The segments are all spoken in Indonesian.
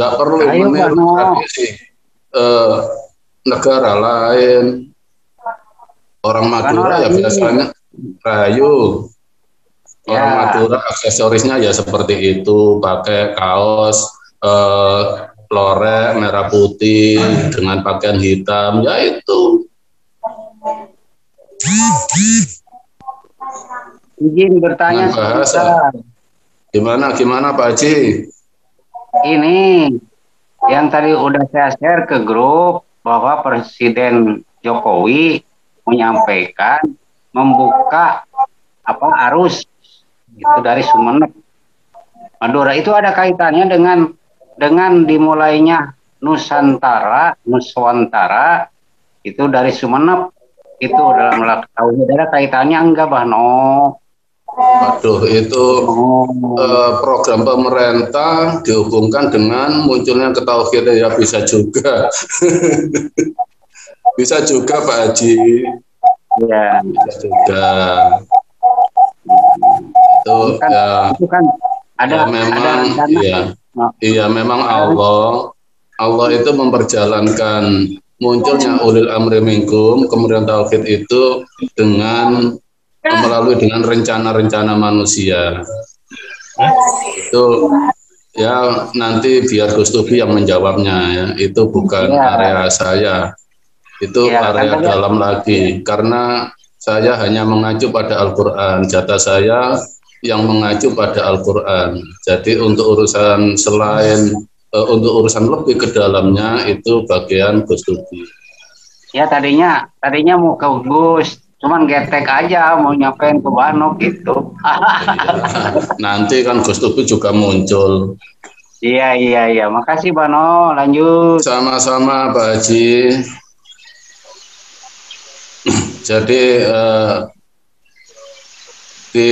nggak perlu Ayo, meniru tradisi negara lain. Orang Madura ya biasanya rayu. Orang Madura aksesorisnya ya seperti itu, pakai kaos lorek merah putih dengan pakaian hitam, ya itu. Izin bertanya bahasa. Gimana Pak Haji? Ini yang tadi udah saya share ke grup bahwa Presiden Jokowi menyampaikan membuka arus itu dari Sumeneb Madura. Itu ada kaitannya dengan dimulainya Nusantara itu dari Sumeneb. Itu dalam tauhid ada kaitannya enggak, Bahno? Waduh, itu program pemerintah dihubungkan dengan munculnya ketauhidan, ya bisa juga. Bisa juga Pak Haji. Ya. Bisa juga. Itu kan ada memang iya memang Allah itu memperjalankan munculnya ulil amri minkum, kemudian tauhid itu melalui rencana-rencana manusia. Itu ya nanti biar Gus Tubi yang menjawabnya, ya. Itu bukan area saya. Itu area dalam lagi, karena saya hanya mengacu pada Al-Quran. Jatah saya yang mengacu pada Al-Quran. Jadi untuk urusan untuk urusan lebih ke dalamnya itu bagian Gus Tubi. Ya tadinya mau ke Gus, cuman getek aja mau nyampein ke Bano gitu. Nanti kan Gus Tubi juga muncul. Iya. Makasih Bano, lanjut. Sama-sama Pak Haji. Jadi di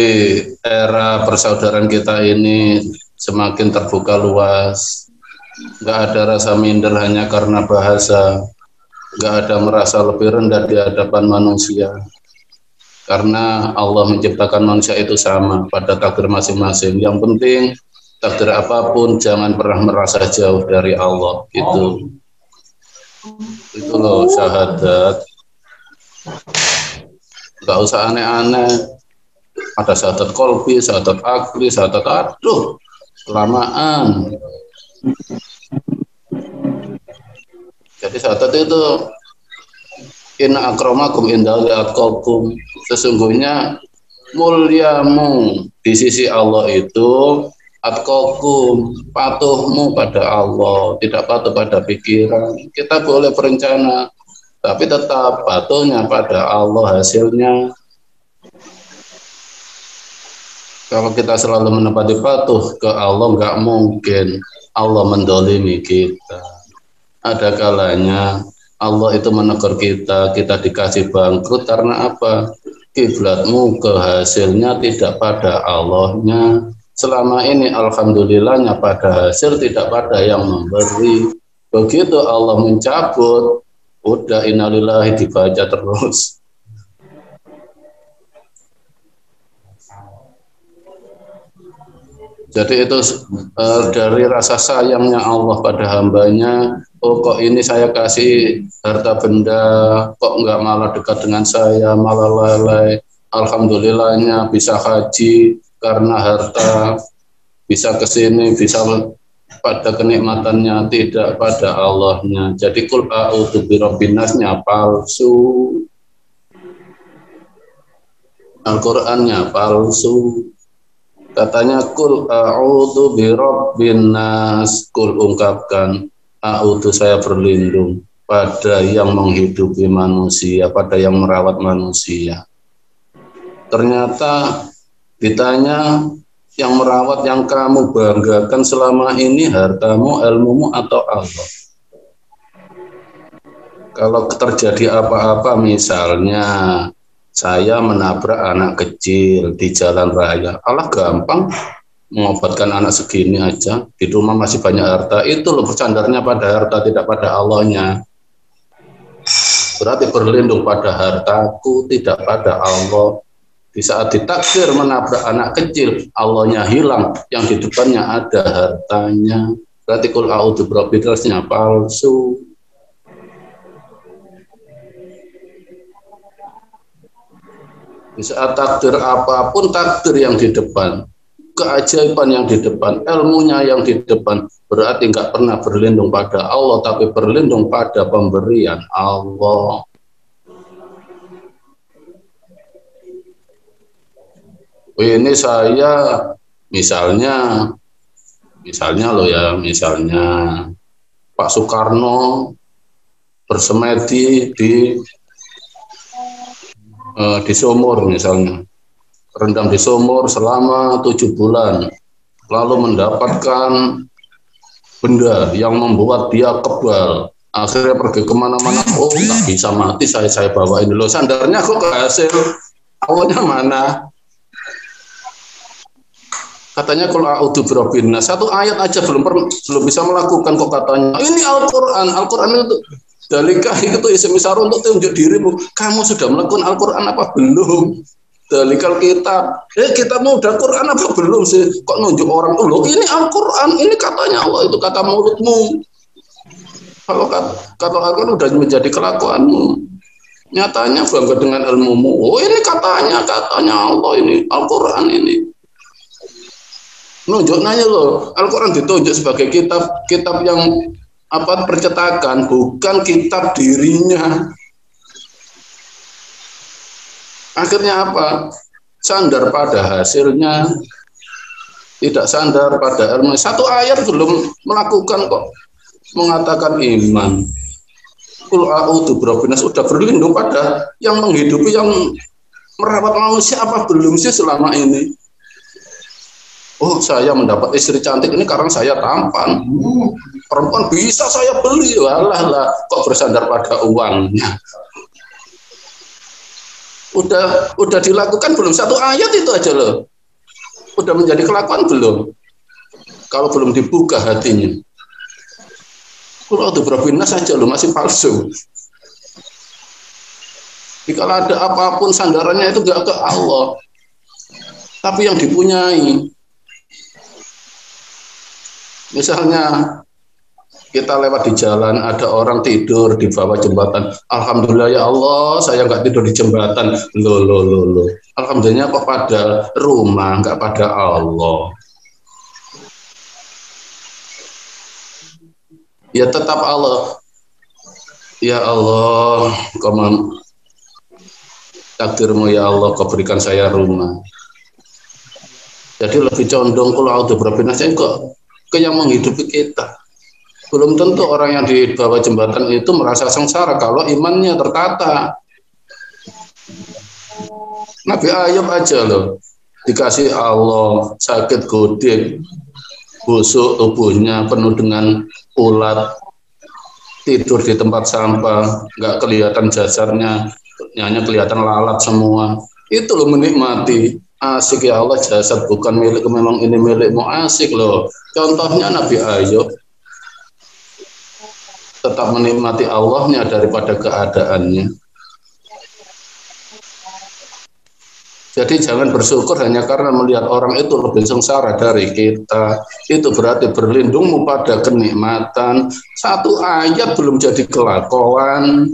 era persaudaraan kita ini semakin terbuka luas, nggak ada rasa minder hanya karena bahasa, nggak ada merasa lebih rendah di hadapan manusia, karena Allah menciptakan manusia itu sama pada takdir masing-masing. Yang penting takdir apapun jangan pernah merasa jauh dari Allah. Itu loh syahadat. Nggak usah aneh-aneh. Ada syahadat kolbi, syahadat akli, syahadat aduh, kelamaan. Jadi syahadat itu inna akramakum indallahi atqakum. Sesungguhnya muliamu di sisi Allah itu atqakum, patuhmu pada Allah, tidak patuh pada pikiran. Kita boleh berencana, tapi tetap patuhnya pada Allah hasilnya. Kalau kita selalu menepati patuh ke Allah, nggak mungkin Allah mendolimi kita. Ada kalanya Allah itu menegur kita, kita dikasih bangkrut karena apa? Kiblatmu ke hasilnya tidak pada Allahnya. Selama ini alhamdulillahnya pada hasil, tidak pada yang memberi. Begitu Allah mencabut, udah innalillahi dibaca terus. Jadi itu dari rasa sayangnya Allah pada hambanya. Oh kok ini saya kasih harta benda, kok nggak malah dekat dengan saya, malah lalai. Alhamdulillahnya bisa haji karena harta, bisa ke sini, bisa pada kenikmatannya, tidak pada Allahnya. Jadi kul a'udzu birabbinasnya palsu, Al-Qur'annya palsu. Katanya kul a'udzu birabbin nas, kul ungkapkan a'udzu saya berlindung pada yang menghidupi manusia, pada yang merawat manusia. Ternyata ditanya yang merawat yang kamu banggakan selama ini hartamu, ilmumu atau Allah? Kalau terjadi apa-apa misalnya saya menabrak anak kecil di jalan raya, Allah gampang mengobatkan anak segini aja, di rumah masih banyak harta. Itu loh bersandarnya pada harta, tidak pada Allahnya. Berarti berlindung pada hartaku, tidak pada Allah. Di saat ditakdir menabrak anak kecil, Allahnya hilang, yang di depannya ada hartanya. Berarti kul a'udzu birabbil nasnya palsu. Di saat takdir apapun, takdir yang di depan, keajaiban yang di depan, ilmunya yang di depan, berarti nggak pernah berlindung pada Allah, tapi berlindung pada pemberian Allah. Ini saya misalnya loh ya, misalnya Pak Soekarno bersemedi di sumur misalnya, rendam di sumur selama 7 bulan, lalu mendapatkan benda yang membuat dia kebal, akhirnya pergi kemana-mana, oh nggak bisa mati, saya bawain dulu, sandarnya kok kehasil, awalnya mana? Katanya kalau a'udzu birabbin nas, satu ayat aja belum bisa melakukan, kok katanya ini Al-Quran itu dalika itu isim isyarah untuk tunjuk dirimu, kamu sudah melakukan Al-Quran apa belum? Dalikal kitab, kitabmu udah Quran apa belum sih? Kok nunjuk orang loh ini Al-Quran, ini katanya Allah, itu kata mulutmu. Kalau Al-Quran udah menjadi kelakuanmu, nyatanya bangga dengan ilmumu, oh ini katanya Allah, ini Al-Quran ini. Nunjuk nanya loh, Al-Quran ditunjuk sebagai kitab yang percetakan, bukan kitab dirinya. Akhirnya apa? Sandar pada hasilnya, tidak sandar pada ilmu. Satu ayat belum melakukan kok mengatakan iman. Qul a'udzu birabbin nas, sudah berlindung pada yang menghidupi, yang merawat manusia apa belum sih selama ini? Oh, saya mendapat istri cantik ini karena saya tampan. Perempuan bisa saya beli, walah lah, kok bersandar pada uangnya. Udah dilakukan belum? Satu ayat itu aja loh. Udah menjadi kelakuan belum? Kalau belum dibuka hatinya. Kalau itu birabbin nas saja loh, masih palsu. Kalau ada apapun sandarannya itu gak ke Allah, tapi yang dipunyai. Misalnya kita lewat di jalan, ada orang tidur di bawah jembatan. Alhamdulillah ya Allah, saya nggak tidur di jembatan. Loh. Alhamdulillah kok pada rumah, nggak pada Allah. Ya tetap Allah. Ya Allah, takdirmu ya Allah, kau berikan saya rumah. Jadi lebih condong kalau a'udzu birabbin nas kok ke yang menghidupi kita. Belum tentu orang yang di bawah jembatan itu merasa sengsara kalau imannya tertata. Nabi Ayub aja loh, dikasih Allah sakit godik, busuk tubuhnya penuh dengan ulat, tidur di tempat sampah, nggak kelihatan jasadnya, hanya kelihatan lalat semua. Itu loh menikmati. Asik ya Allah, jasad bukan milik, memang ini milikmu, asik loh. Contohnya Nabi Ayub tetap menikmati Allahnya daripada keadaannya. Jadi jangan bersyukur hanya karena melihat orang itu lebih sengsara dari kita. Itu berarti berlindungmu pada kenikmatan. Satu ayat belum jadi kelakuan.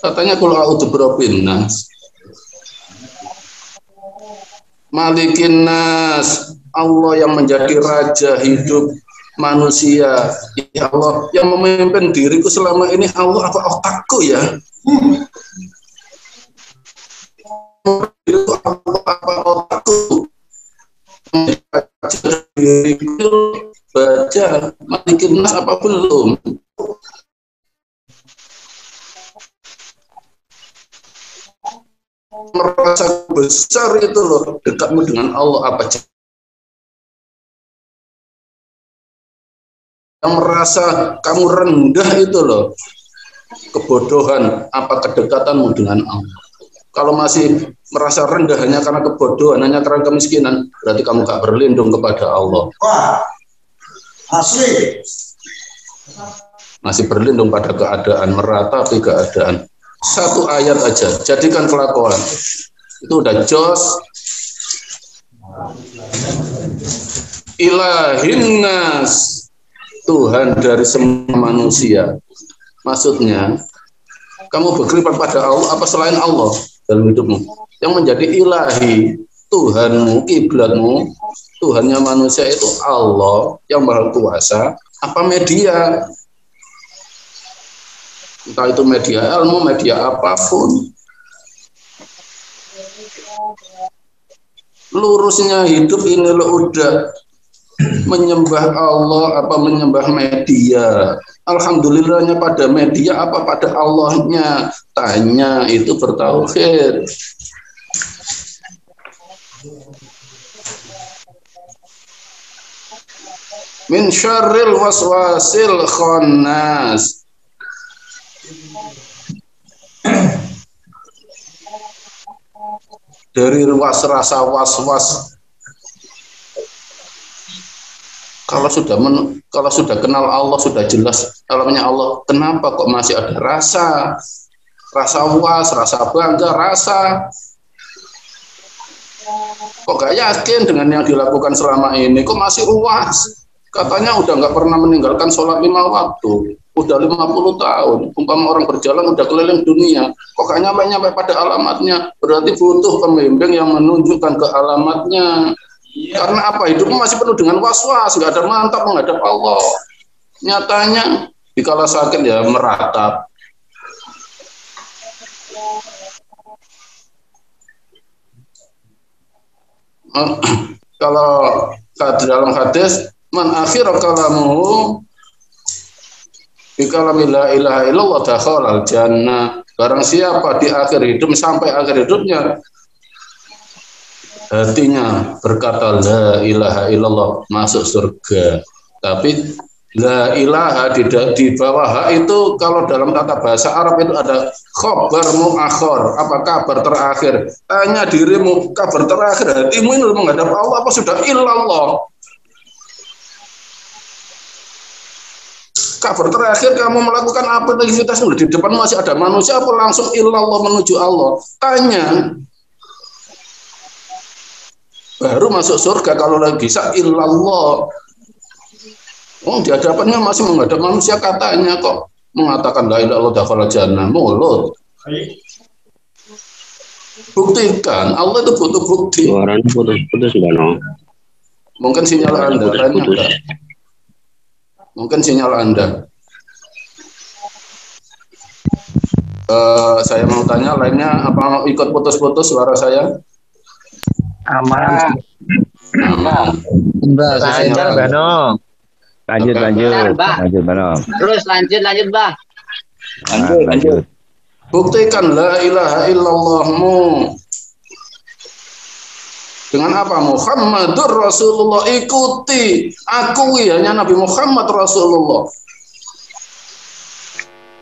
Katanya qul a'udzu birabbin nas, malikin nas, Allah yang menjadi raja hidup manusia. Ya Allah yang memimpin diriku selama ini, Allah apa otakku ya? Apa otakku? Diriku baca malikin nas apa belum? Merasa besar itu loh, dekatmu dengan Allah apa yang merasa kamu rendah itu loh, kebodohan apa kedekatanmu dengan Allah. Kalau masih merasa rendah hanya karena kebodohan, hanya karena kemiskinan, berarti kamu gak berlindung kepada Allah. Wah, asli. Masih berlindung pada keadaan, meratapi keadaan. Satu ayat aja, jadikan kelakuan. Itu udah jos. ilahin nas, Tuhan dari semua manusia. Maksudnya, kamu berkelipat pada Allah apa selain Allah dalam hidupmu? Yang menjadi ilahi, Tuhanmu, kiblatmu, Tuhannya manusia itu Allah yang Maha Kuasa, apa media? Entah itu media ilmu, media apapun. Lurusnya hidup ini lo udah menyembah Allah apa menyembah media. Alhamdulillahnya pada media apa pada Allahnya. Tanya itu bertauhid. Min syarril waswasil khannas. Dari rasa was-was. Kalau sudah kenal Allah, sudah jelas alamnya Allah, kenapa kok masih ada rasa was, rasa bangga, kok gak yakin dengan yang dilakukan selama ini, kok masih uas, katanya udah nggak pernah meninggalkan sholat 5 waktu, udah 50 tahun, umpama orang berjalan udah keliling dunia, kok gak nyampe pada alamatnya, berarti butuh pembimbing yang menunjukkan ke alamatnya. Karena apa? Hidupmu masih penuh dengan was-was, nggak ada mantap menghadap Allah. Nyatanya, dikala sakit ya meratap. Kalau dalam hadis, man akhir kalamuhu bikalam la ilaha illallah dakhalal jannah. Barang siapa di akhir hidup sampai akhir hidupnya hatinya berkata la ilaha illallah, masuk surga. Tapi la ilaha di bawah ha itu kalau dalam tata bahasa Arab itu ada khobar muakhir, apa kabar terakhir. Tanya dirimu, kabar terakhir hatimu ini menghadap Allah apa sudah illallah? Kabar terakhir kamu melakukan apa aktivitas di depan masih ada manusia apa langsung illallah menuju Allah? Tanya. Baru masuk surga kalau lagi bisa illallah. Oh, di hadapannya masih menghadap manusia katanya kok mengatakan la ilaha illallah dakhala jannah, mulut. Buktikan, Allah itu butuh bukti. Suaranya putus-putus Bano. Mungkin sinyal Anda, lainnya mungkin sinyal Anda. Saya mau tanya lainnya apa ikut putus-putus suara saya? Aman. Lanjut Bano. Lanjut Bano. Terus lanjut Mbah. Lanjut. Buktikan la ilaha illallahmu dengan apa? Muhammadur Rasulullah. Ikuti, akui hanya Nabi Muhammad Rasulullah.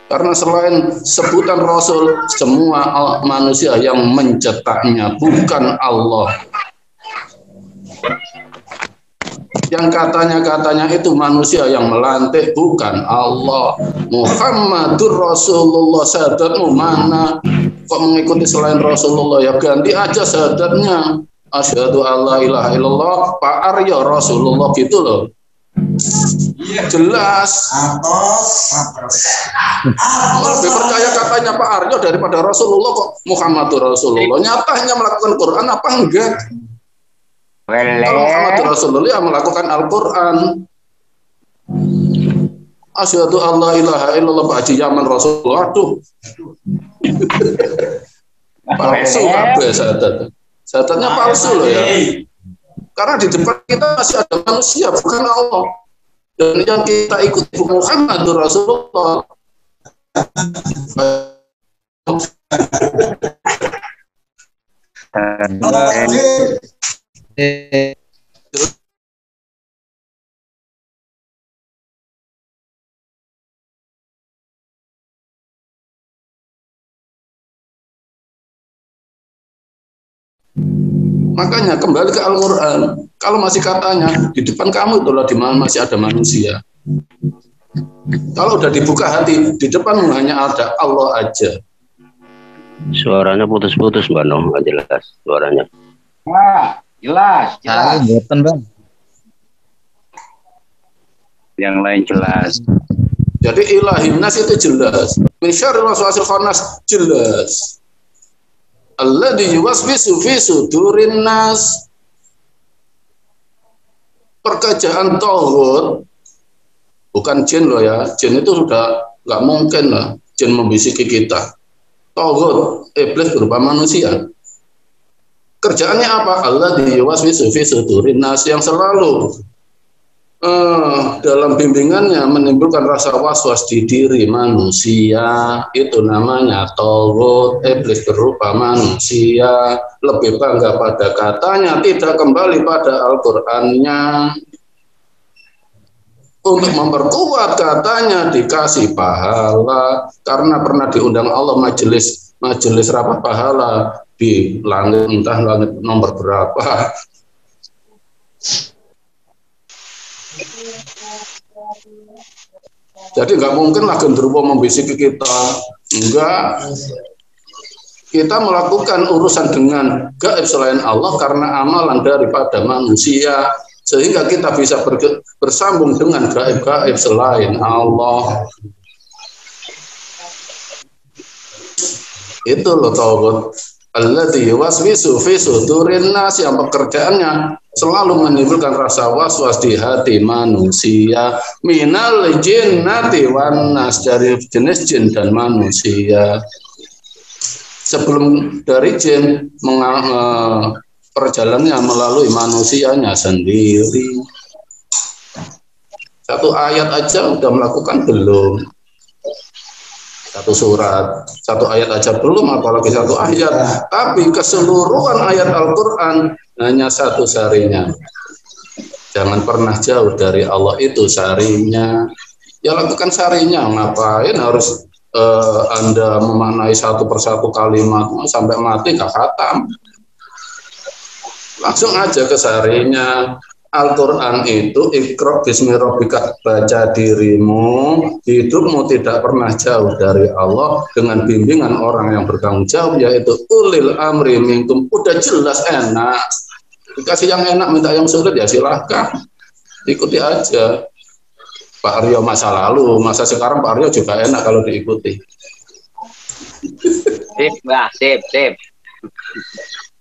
Karena selain sebutan Rasul, semua manusia yang mencetaknya bukan Allah. Yang katanya itu manusia yang melantik bukan Allah. Muhammadur Rasulullah, syahadatmu mana? Kok mengikuti selain Rasulullah? Ya ganti aja syahadatnya. Asyhadu alla ilaha illallah Pak Aryo Rasulullah gitu loh. Jelas. Lebih percaya katanya Pak Aryo daripada Rasulullah kok. Muhammadur Rasulullah. Nyatanya melakukan Quran apa enggak? Kalau Muhammadur Rasulullah yang melakukan Al-Quran. Asyhadu alla ilaha illallah Pak Haji Yaman Rasulullah. Aduh. Palsu kabeh syahadat. Syahadatnya palsu loh ya. Karena di depan kita masih ada manusia bukan Allah. Dan yang kita ikuti Muhammadur Rasulullah. Makanya kembali ke Al-Quran. Kalau masih katanya di depan kamu itulah di mana masih ada manusia. Kalau udah dibuka hati, di depanmu hanya ada Allah aja. Suaranya putus-putus Bano, nggak jelas suaranya. Wah, jelas. Buatan Bang. Yang lain jelas. Jadi ilahin nas itu jelas. Min syarril waswasil khannas jelas. Alladzi yuwaswisu fi sudurin nas. Pekerjaan tauhid bukan jin loh ya. Jin itu sudah nggak mungkin lah jin membisiki kita. Tauhid iblis berupa manusia. Kerjaannya apa? Alladzi yuwaswisu fi sudurin nas, yang selalu dalam bimbingannya menimbulkan rasa was-was di diri manusia. Itu namanya tauhid. Iblis berupa manusia, lebih bangga pada katanya, tidak kembali pada Al-Qur'annya. Untuk memperkuat katanya dikasih pahala, karena pernah diundang Allah majelis rapat pahala di langit, entah langit nomor berapa. Jadi nggak mungkin lah genderuwo membisiki kita. Enggak. Kita melakukan urusan dengan gaib selain Allah karena amalan daripada manusia, sehingga kita bisa bersambung dengan gaib-gaib selain Allah. Itu loh tauhid. Alladzi yuwaswisu fi sudurin nas, yang pekerjaannya selalu menimbulkan rasa was-was di hati manusia. Minal jinnati wan nas, dari jenis jin dan manusia. Sebelum dari jin perjalanannya melalui manusianya sendiri. Satu ayat aja udah melakukan belum? Satu surat, satu ayat aja belum, apalagi satu ayat. Tapi keseluruhan ayat Al-Quran hanya satu sarinya. Jangan pernah jauh dari Allah itu sarinya. Ya lakukan sarinya, ngapain harus Anda memaknai satu persatu kalimat sampai mati gak khatam. Langsung aja ke sarinya. Al-Quran itu Iqra bismi rabbika, baca dirimu, hidupmu tidak pernah jauh dari Allah dengan bimbingan orang yang bertanggung jawab, yaitu ulil amri minkum. Udah jelas enak, dikasih yang enak minta yang sulit ya silahkan, ikuti aja. Pak Aryo masa lalu, masa sekarang Pak Aryo juga enak kalau diikuti. Sip, Mbah, sip.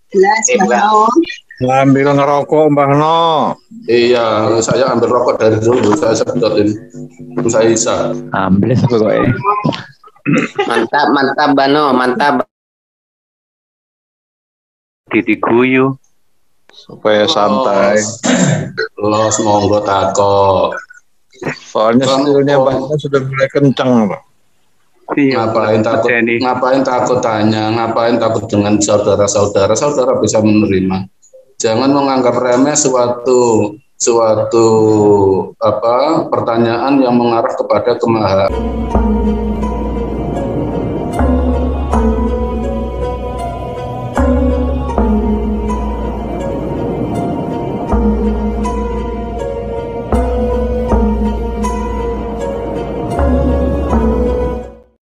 Jelas, Mbah. Ambil ngerokok Mbah No. Iya, saya ambil rokok dari dulu, saya sedot ini. Saya Isa. Ambil pokoknya. Mantap Bano, mantap. Didi guyu. Supaya santai. Los monggo tako. Soalnya skillnya Mbah No sudah mulai kencang Pak. Ngapain takut tanya, ngapain takut dengan saudara bisa menerima. Jangan menganggap remeh suatu pertanyaan yang mengarah kepada kemaharan.